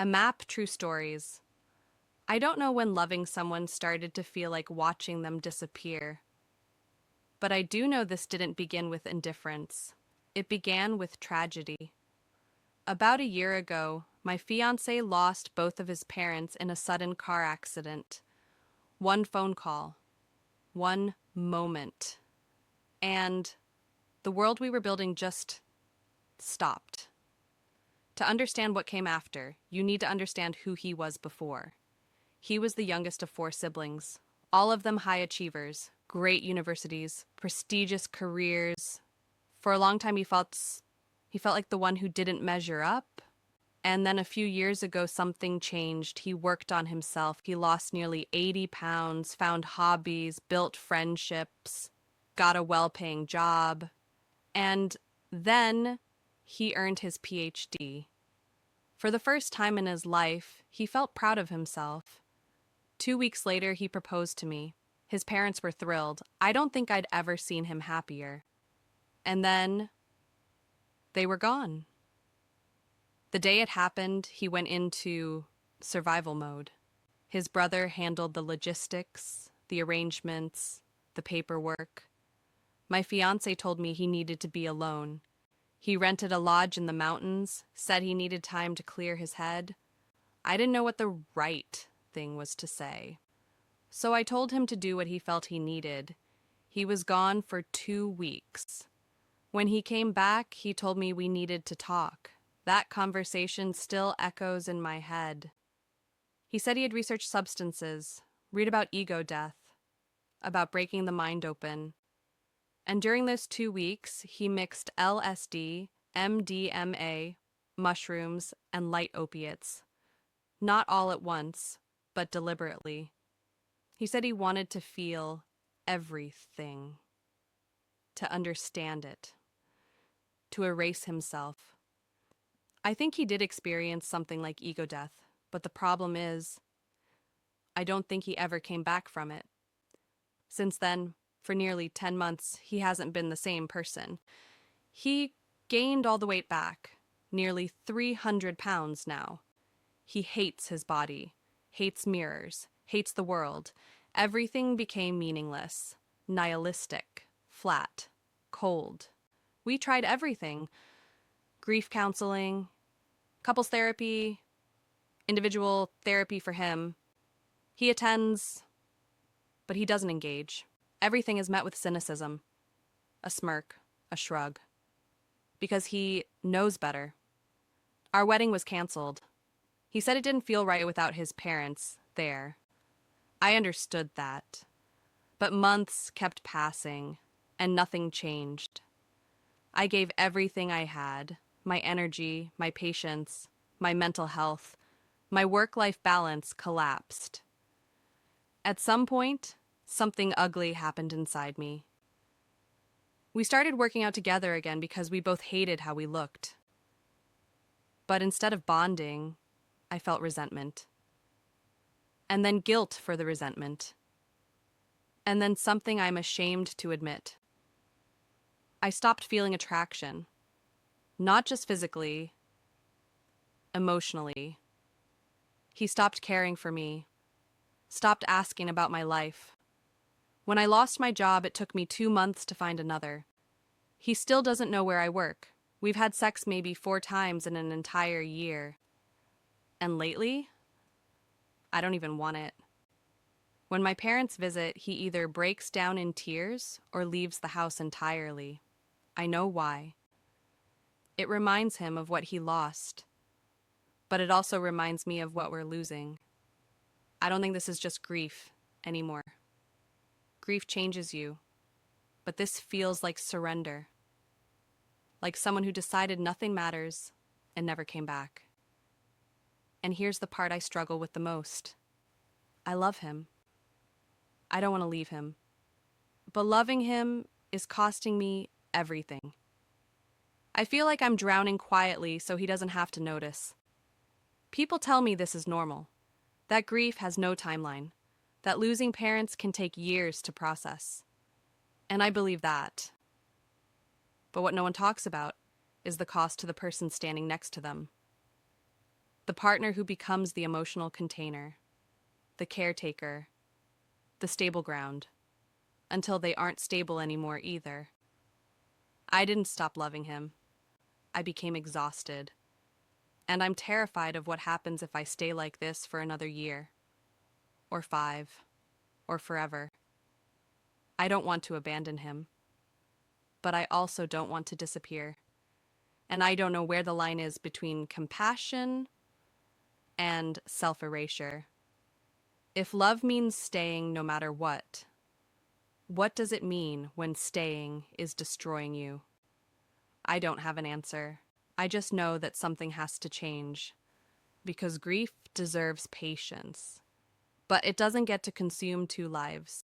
A map, true stories. I don't know when loving someone started to feel like watching them disappear, but I do know this didn't begin with indifference. It began with tragedy. About a year ago, my fiancé lost both of his parents in a sudden car accident. One phone call, one moment, and the world we were building just stopped. To understand what came after, you need to understand who he was before. He was the youngest of four siblings, all of them high achievers, great universities, prestigious careers. For a long time he felt like the one who didn't measure up. And then a few years ago something changed. He worked on himself. He lost nearly 80 pounds, found hobbies, built friendships, got a well-paying job, and then he earned his PhD. For the first time in his life, he felt proud of himself. 2 weeks later, he proposed to me. His parents were thrilled. I don't think I'd ever seen him happier. And then they were gone. The day it happened, he went into survival mode. His brother handled the logistics, the arrangements, the paperwork. My fiancé told me he needed to be alone. He rented a lodge in the mountains, said he needed time to clear his head. I didn't know what the right thing was to say. So I told him to do what he felt he needed. He was gone for 2 weeks. When he came back, he told me we needed to talk. That conversation still echoes in my head. He said he had researched substances, read about ego death, about breaking the mind open. And during those 2 weeks, he mixed LSD, MDMA, mushrooms, and light opiates. Not all at once, but deliberately. He said he wanted to feel everything, to understand it, to erase himself. I think he did experience something like ego death, but the problem is, I don't think he ever came back from it. Since then, for nearly 10 months, he hasn't been the same person. He gained all the weight back, nearly 300 pounds now. He hates his body, hates mirrors, hates the world. Everything became meaningless, nihilistic, flat, cold. We tried everything. Grief counseling, couples therapy, individual therapy for him. He attends, but he doesn't engage. Everything is met with cynicism, a smirk, a shrug, because he knows better. Our wedding was canceled. He said it didn't feel right without his parents there. I understood that, but months kept passing, and nothing changed. I gave everything I had, my energy, my patience, my mental health. My work-life balance collapsed. At some point, something ugly happened inside me. We started working out together again because we both hated how we looked. But instead of bonding, I felt resentment. And then guilt for the resentment. And then something I'm ashamed to admit. I stopped feeling attraction. Not just physically, emotionally. He stopped caring for me, stopped asking about my life. When I lost my job, it took me 2 months to find another. He still doesn't know where I work. We've had sex maybe 4 times in an entire year. And lately, I don't even want it. When my parents visit, he either breaks down in tears or leaves the house entirely. I know why. It reminds him of what he lost, but it also reminds me of what we're losing. I don't think this is just grief anymore. Grief changes you, but this feels like surrender. Like someone who decided nothing matters and never came back. And here's the part I struggle with the most. I love him. I don't want to leave him. But loving him is costing me everything. I feel like I'm drowning quietly so he doesn't have to notice. People tell me this is normal, that grief has no timeline, that losing parents can take years to process. And I believe that. But what no one talks about is the cost to the person standing next to them. The partner who becomes the emotional container, the caretaker, the stable ground, until they aren't stable anymore either. I didn't stop loving him. I became exhausted. And I'm terrified of what happens if I stay like this for another year, or 5, or forever. I don't want to abandon him, but I also don't want to disappear. And I don't know where the line is between compassion and self-erasure. If love means staying no matter what does it mean when staying is destroying you? I don't have an answer. I just know that something has to change, because grief deserves patience, but it doesn't get to consume 2 lives.